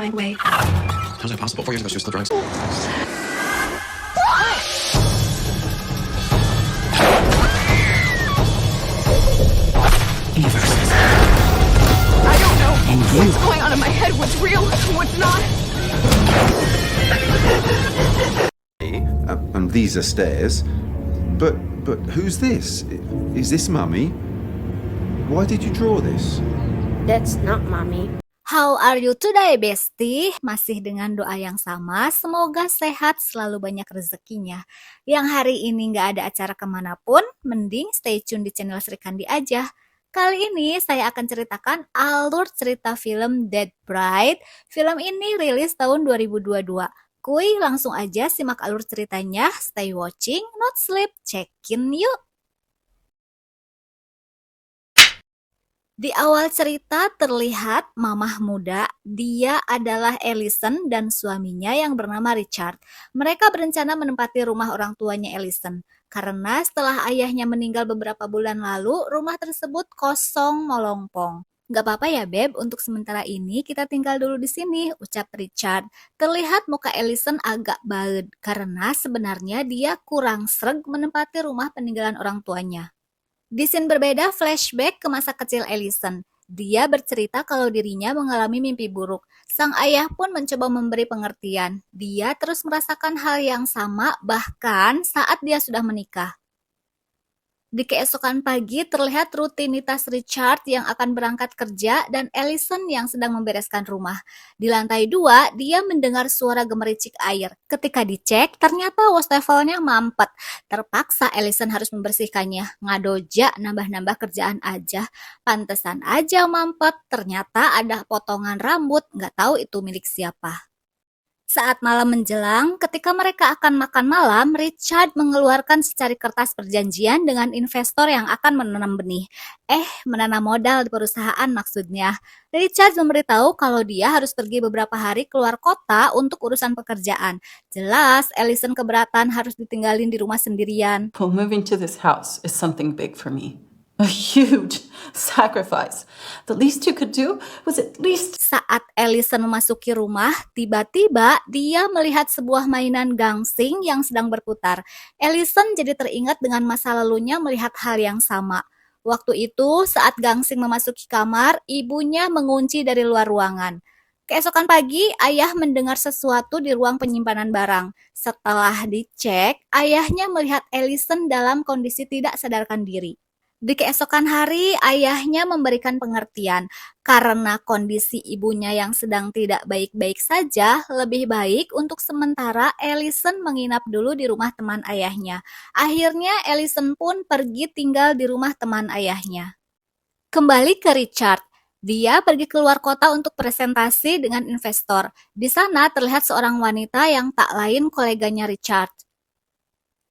find way. How's that possible? 4 years ago, she was still drunk. Universes. I don't know And what's going on in my head, what's real, what's not. And these are stairs. But who's this? Is this Mummy? Why did you draw this? That's not mommy. How are you today, bestie? Masih dengan doa yang sama, semoga sehat, selalu banyak rezekinya. Yang hari ini nggak ada acara kemanapun, mending stay tune di channel Sri Kandi aja. Kali ini saya akan ceritakan alur cerita film Dead Bride. Film ini rilis tahun 2022. Kuy, langsung aja simak alur ceritanya. Stay watching, not sleep, check-in yuk! Di awal cerita terlihat mamah muda, dia adalah Ellison dan suaminya yang bernama Richard. Mereka berencana menempati rumah orang tuanya Ellison. Karena setelah ayahnya meninggal beberapa bulan lalu, rumah tersebut kosong molongpong. Gak apa-apa ya Beb, untuk sementara ini kita tinggal dulu di sini, ucap Richard. Terlihat muka Ellison agak baed, karena sebenarnya dia kurang sreg menempati rumah peninggalan orang tuanya. Di scene berbeda flashback ke masa kecil Ellison. Dia bercerita kalau dirinya mengalami mimpi buruk. Sang ayah pun mencoba memberi pengertian. Dia terus merasakan hal yang sama bahkan saat dia sudah menikah. Di keesokan pagi terlihat rutinitas Richard yang akan berangkat kerja dan Ellison yang sedang membereskan rumah. Di lantai 2, dia mendengar suara gemericik air. Ketika dicek, ternyata wastafelnya mampet. Terpaksa Ellison harus membersihkannya. Ngadoja nambah-nambah kerjaan aja. Pantesan aja mampet, ternyata ada potongan rambut, nggak tahu itu milik siapa. Saat malam menjelang, ketika mereka akan makan malam, Richard mengeluarkan secari kertas perjanjian dengan investor yang akan menanam benih. Menanam modal di perusahaan maksudnya. Richard memberitahu kalau dia harus pergi beberapa hari keluar kota untuk urusan pekerjaan. Jelas, Ellison keberatan harus ditinggalin di rumah sendirian. Well, moving to this house is something big for me. A huge sacrifice. The least you could do was at least... Saat Ellison memasuki rumah, tiba-tiba dia melihat sebuah mainan gangsing yang sedang berputar. Ellison jadi teringat dengan masa lalunya melihat hal yang sama. Waktu itu, saat gangsing memasuki kamar, ibunya mengunci dari luar ruangan. Keesokan pagi, ayah mendengar sesuatu di ruang penyimpanan barang. Setelah dicek, ayahnya melihat Ellison dalam kondisi tidak sadarkan diri. Di keesokan hari, ayahnya memberikan pengertian. Karena kondisi ibunya yang sedang tidak baik-baik saja, lebih baik untuk sementara Ellison menginap dulu di rumah teman ayahnya. Akhirnya Ellison pun pergi tinggal di rumah teman ayahnya. Kembali ke Richard. Dia pergi keluar kota untuk presentasi dengan investor. Di sana terlihat seorang wanita yang tak lain koleganya Richard.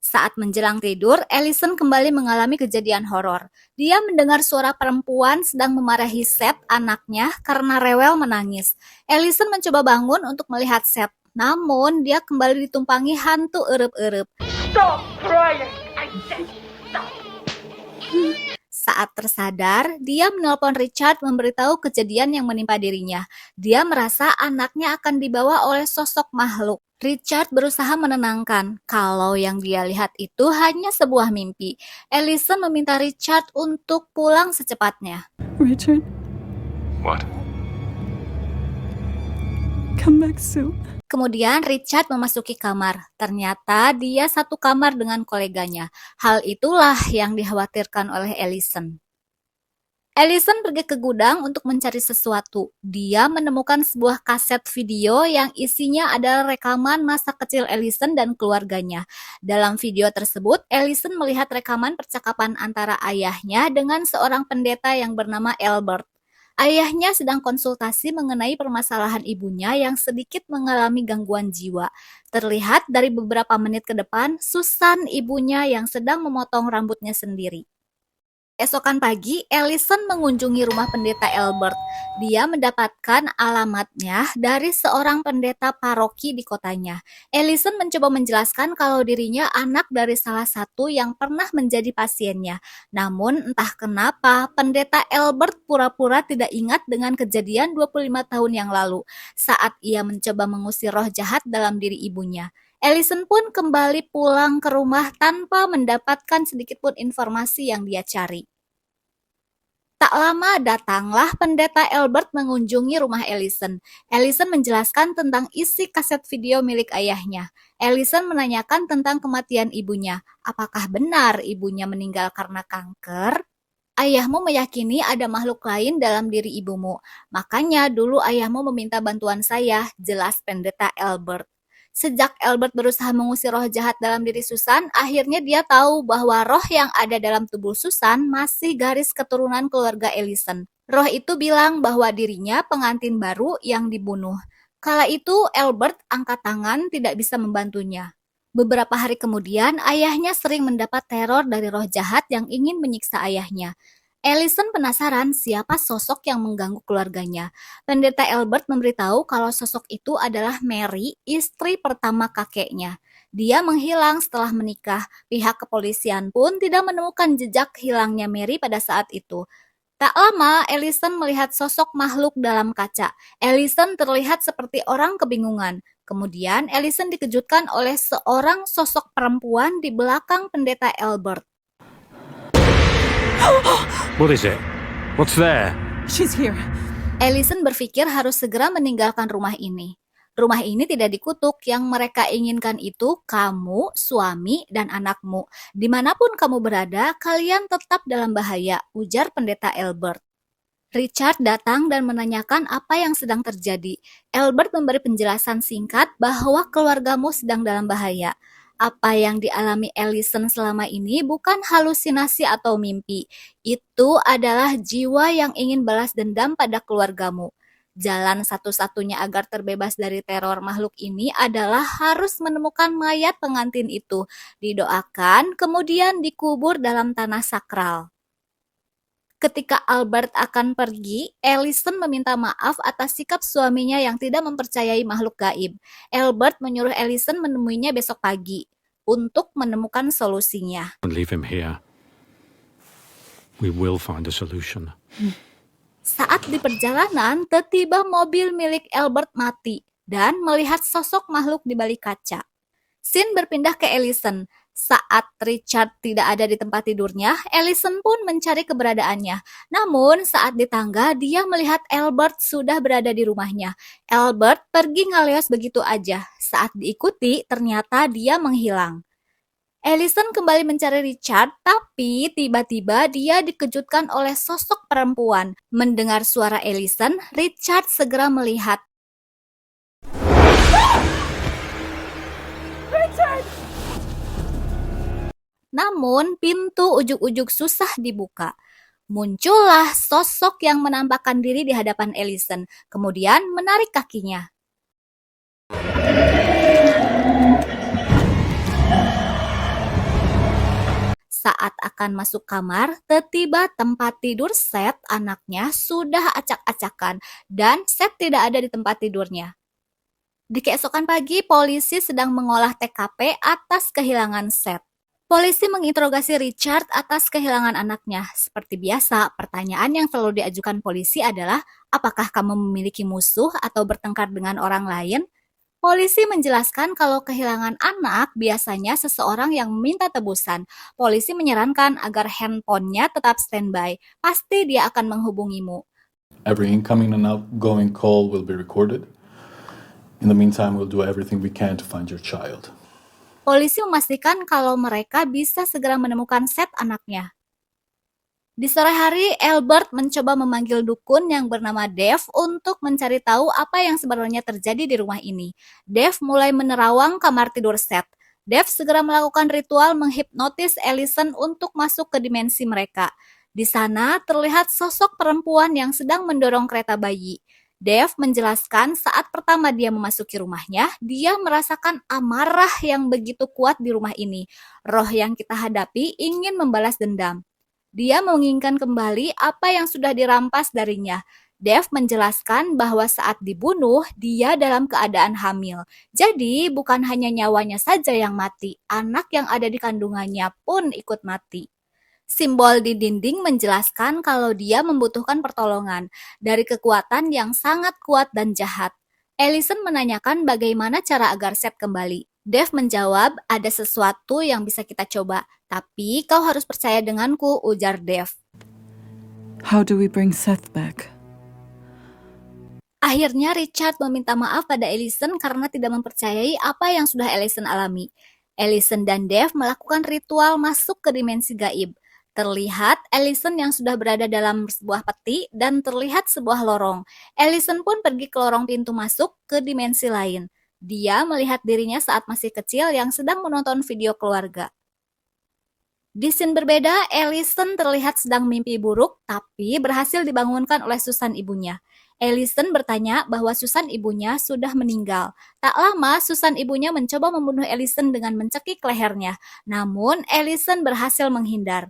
Saat menjelang tidur, Ellison kembali mengalami kejadian horor. Dia mendengar suara perempuan sedang memarahi Seth, anaknya, karena rewel menangis. Ellison mencoba bangun untuk melihat Seth, namun dia kembali ditumpangi hantu erup-erup. Stop crying! I said stop! Saat tersadar, dia menelpon Richard memberitahu kejadian yang menimpa dirinya. Dia merasa anaknya akan dibawa oleh sosok makhluk. Richard berusaha menenangkan kalau yang dia lihat itu hanya sebuah mimpi. Ellison meminta Richard untuk pulang secepatnya. Richard, What? come back soon. Kemudian Richard memasuki kamar. Ternyata dia satu kamar dengan koleganya. Hal itulah yang dikhawatirkan oleh Ellison. Ellison pergi ke gudang untuk mencari sesuatu. Dia menemukan sebuah kaset video yang isinya adalah rekaman masa kecil Ellison dan keluarganya. Dalam video tersebut, Ellison melihat rekaman percakapan antara ayahnya dengan seorang pendeta yang bernama Albert. Ayahnya sedang konsultasi mengenai permasalahan ibunya yang sedikit mengalami gangguan jiwa. Terlihat dari beberapa menit ke depan, Susan, ibunya yang sedang memotong rambutnya sendiri. Esokan pagi, Ellison mengunjungi rumah pendeta Albert. Dia mendapatkan alamatnya dari seorang pendeta paroki di kotanya. Ellison mencoba menjelaskan kalau dirinya anak dari salah satu yang pernah menjadi pasiennya. Namun entah kenapa, pendeta Albert pura-pura tidak ingat dengan kejadian 25 tahun yang lalu saat ia mencoba mengusir roh jahat dalam diri ibunya. Ellison pun kembali pulang ke rumah tanpa mendapatkan sedikitpun informasi yang dia cari. Tak lama datanglah pendeta Albert mengunjungi rumah Ellison. Ellison menjelaskan tentang isi kaset video milik ayahnya. Ellison menanyakan tentang kematian ibunya. Apakah benar ibunya meninggal karena kanker? Ayahmu meyakini ada makhluk lain dalam diri ibumu. Makanya dulu ayahmu meminta bantuan saya, jelas pendeta Albert. Sejak Albert berusaha mengusir roh jahat dalam diri Susan, akhirnya dia tahu bahwa roh yang ada dalam tubuh Susan masih garis keturunan keluarga Ellison. Roh itu bilang bahwa dirinya pengantin baru yang dibunuh. Kala itu Albert angkat tangan tidak bisa membantunya. Beberapa hari kemudian, ayahnya sering mendapat teror dari roh jahat yang ingin menyiksa ayahnya. Ellison penasaran siapa sosok yang mengganggu keluarganya. Pendeta Albert memberitahu kalau sosok itu adalah Mary, istri pertama kakeknya. Dia menghilang setelah menikah. Pihak kepolisian pun tidak menemukan jejak hilangnya Mary pada saat itu. Tak lama, Ellison melihat sosok makhluk dalam kaca. Ellison terlihat seperti orang kebingungan. Kemudian, Ellison dikejutkan oleh seorang sosok perempuan di belakang pendeta Albert. What is it? What's there? She's here. Ellison berpikir harus segera meninggalkan rumah ini. Rumah ini tidak dikutuk, yang mereka inginkan itu kamu, suami, dan anakmu. Dimanapun kamu berada, kalian tetap dalam bahaya, ujar pendeta Albert. Richard datang dan menanyakan apa yang sedang terjadi. Albert memberi penjelasan singkat bahwa keluargamu sedang dalam bahaya. Apa yang dialami Ellison selama ini bukan halusinasi atau mimpi. Itu adalah jiwa yang ingin balas dendam pada keluargamu. Jalan satu-satunya agar terbebas dari teror makhluk ini adalah harus menemukan mayat pengantin itu, didoakan, kemudian dikubur dalam tanah sakral. Ketika Albert akan pergi, Ellison meminta maaf atas sikap suaminya yang tidak mempercayai makhluk gaib. Albert menyuruh Ellison menemuinya besok pagi untuk menemukan solusinya. Don't leave him here. We will find a solution. Saat di perjalanan, tiba-tiba mobil milik Albert mati dan melihat sosok makhluk di balik kaca. Scene berpindah ke Ellison. Saat Richard tidak ada di tempat tidurnya, Ellison pun mencari keberadaannya. Namun saat di tangga, dia melihat Albert sudah berada di rumahnya. Albert pergi ngaleos begitu aja. Saat diikuti, ternyata dia menghilang. Ellison kembali mencari Richard, tapi tiba-tiba dia dikejutkan oleh sosok perempuan. Mendengar suara Ellison, Richard segera melihat. Richard! Namun, pintu ujug-ujug susah dibuka. Muncullah sosok yang menampakkan diri di hadapan Ellison, kemudian menarik kakinya. Saat akan masuk kamar, tiba-tiba tempat tidur Seth, anaknya, sudah acak-acakan dan Seth tidak ada di tempat tidurnya. Di keesokan pagi, polisi sedang mengolah TKP atas kehilangan Seth. Polisi menginterogasi Richard atas kehilangan anaknya. Seperti biasa, pertanyaan yang selalu diajukan polisi adalah, apakah kamu memiliki musuh atau bertengkar dengan orang lain? Polisi menjelaskan kalau kehilangan anak biasanya seseorang yang meminta tebusan. Polisi menyarankan agar handphonenya tetap standby. Pasti dia akan menghubungimu. Every incoming and outgoing call will be recorded. In the meantime, we'll do everything we can to find your child. Polisi memastikan kalau mereka bisa segera menemukan Seth anaknya. Di sore hari, Albert mencoba memanggil dukun yang bernama Dave untuk mencari tahu apa yang sebenarnya terjadi di rumah ini. Dave mulai menerawang kamar tidur Seth. Dave segera melakukan ritual menghipnotis Ellison untuk masuk ke dimensi mereka. Di sana terlihat sosok perempuan yang sedang mendorong kereta bayi. Dave menjelaskan saat pertama dia memasuki rumahnya, dia merasakan amarah yang begitu kuat di rumah ini. Roh yang kita hadapi ingin membalas dendam. Dia menginginkan kembali apa yang sudah dirampas darinya. Dev menjelaskan bahwa saat dibunuh, dia dalam keadaan hamil. Jadi, bukan hanya nyawanya saja yang mati, anak yang ada di kandungannya pun ikut mati. Simbol di dinding menjelaskan kalau dia membutuhkan pertolongan dari kekuatan yang sangat kuat dan jahat. Allison menanyakan bagaimana cara agar Seth kembali. Dev menjawab, ada sesuatu yang bisa kita coba, tapi kau harus percaya denganku, ujar Dev. How do we bring Seth back? Akhirnya Richard meminta maaf pada Allison karena tidak mempercayai apa yang sudah Allison alami. Allison dan Dev melakukan ritual masuk ke dimensi gaib. Terlihat Allison yang sudah berada dalam sebuah peti dan terlihat sebuah lorong. Allison pun pergi ke lorong pintu masuk ke dimensi lain. Dia melihat dirinya saat masih kecil yang sedang menonton video keluarga. Di scene berbeda, Allison terlihat sedang mimpi buruk tapi berhasil dibangunkan oleh Susan ibunya. Allison bertanya bahwa Susan ibunya sudah meninggal. Tak lama, Susan ibunya mencoba membunuh Allison dengan mencekik lehernya. Namun, Allison berhasil menghindar.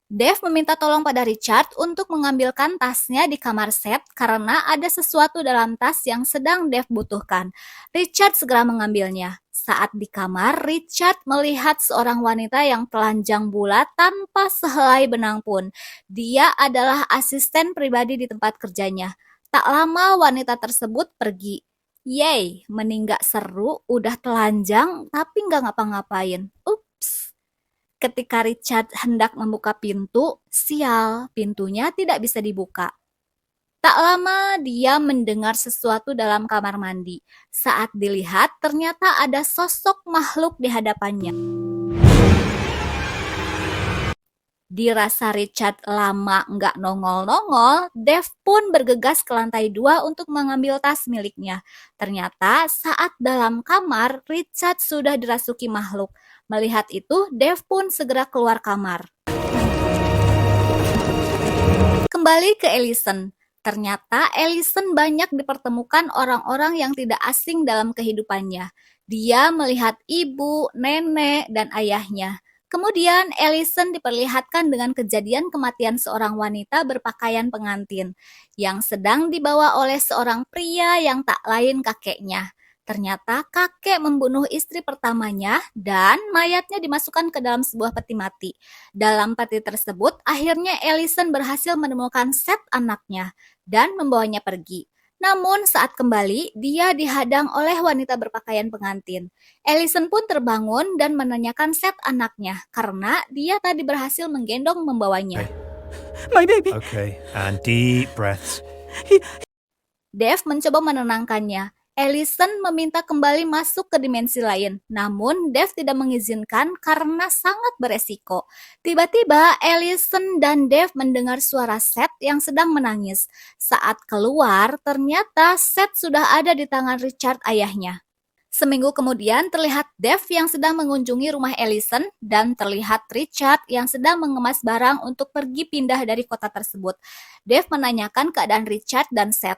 Dev meminta tolong pada Richard untuk mengambilkan tasnya di kamar Seth karena ada sesuatu dalam tas yang sedang Dev butuhkan. Richard segera mengambilnya. Saat di kamar, Richard melihat seorang wanita yang telanjang bulat tanpa sehelai benang pun. Dia adalah asisten pribadi di tempat kerjanya. Tak lama wanita tersebut pergi. Yeay, mending gak seru, udah telanjang tapi gak ngapa-ngapain. Ups. Ketika Richard hendak membuka pintu, sial, pintunya tidak bisa dibuka. Tak lama dia mendengar sesuatu dalam kamar mandi. Saat dilihat, ternyata ada sosok makhluk di hadapannya. Dirasa Richard lama nggak nongol-nongol, Dev pun bergegas ke lantai 2 untuk mengambil tas miliknya. Ternyata saat dalam kamar, Richard sudah dirasuki makhluk. Melihat itu, Dev pun segera keluar kamar. Kembali ke Allison. Ternyata Allison banyak dipertemukan orang-orang yang tidak asing dalam kehidupannya. Dia melihat ibu, nenek, dan ayahnya. Kemudian Allison diperlihatkan dengan kejadian kematian seorang wanita berpakaian pengantin yang sedang dibawa oleh seorang pria yang tak lain kakeknya. Ternyata kakek membunuh istri pertamanya dan mayatnya dimasukkan ke dalam sebuah peti mati. Dalam peti tersebut, akhirnya Allison berhasil menemukan Seth anaknya dan membawanya pergi. Namun saat kembali, dia dihadang oleh wanita berpakaian pengantin. Allison pun terbangun dan menanyakan Seth anaknya karena dia tadi berhasil menggendong membawanya. My baby. Okay, and deep breaths. Dev mencoba menenangkannya. Allison meminta kembali masuk ke dimensi lain, namun Dev tidak mengizinkan karena sangat beresiko. Tiba-tiba Allison dan Dev mendengar suara Seth yang sedang menangis. Saat keluar, ternyata Seth sudah ada di tangan Richard ayahnya. Seminggu kemudian terlihat Dev yang sedang mengunjungi rumah Allison dan terlihat Richard yang sedang mengemas barang untuk pergi pindah dari kota tersebut. Dev menanyakan keadaan Richard dan Seth.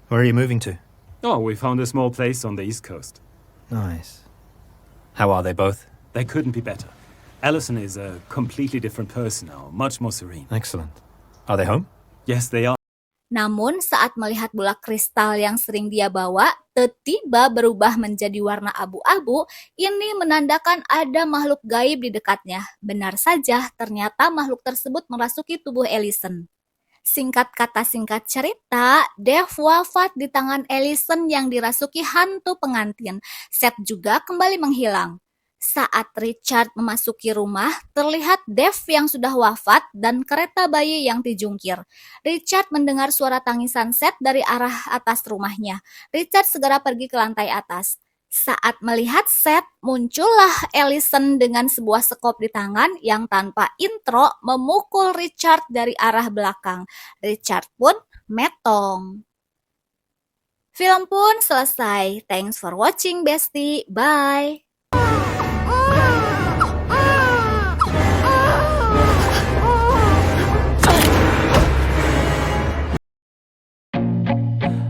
Where are you moving to? Oh, we found a small place on the East Coast. Nice. How are they both? They couldn't be better. Allison is a completely different person now, much more serene. Excellent. Are they home? Yes, they are. Namun saat melihat bola kristal yang sering dia bawa, tiba-tiba berubah menjadi warna abu-abu, ini menandakan ada makhluk gaib di dekatnya. Benar saja, ternyata makhluk tersebut merasuki tubuh Allison. Singkat kata singkat cerita, Dev wafat di tangan Allison yang dirasuki hantu pengantin. Seth juga kembali menghilang. Saat Richard memasuki rumah, terlihat Dev yang sudah wafat dan kereta bayi yang dijungkir. Richard mendengar suara tangisan Seth dari arah atas rumahnya. Richard segera pergi ke lantai atas. Saat melihat Seth, muncullah Allison dengan sebuah sekop di tangan yang tanpa intro memukul Richard dari arah belakang. Richard pun metong. Film pun selesai. Thanks for watching, bestie. Bye.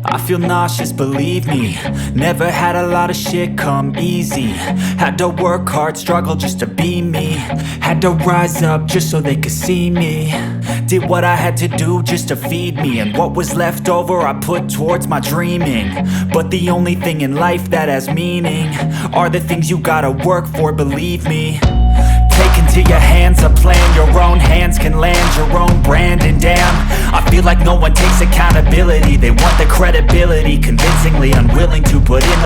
I feel nauseous, believe me. Never had a lot of shit come easy. Had to work hard, struggle just to be me. Had to rise up just so they could see me. Did what I had to do just to feed me, and what was left over I put towards my dreaming. But the only thing in life that has meaning are the things you gotta work for, believe me. Take into your hands a plan, your own hands can land your own brand. And damn, I feel like no one takes accountability. They want the credibility, convincingly unwilling to put in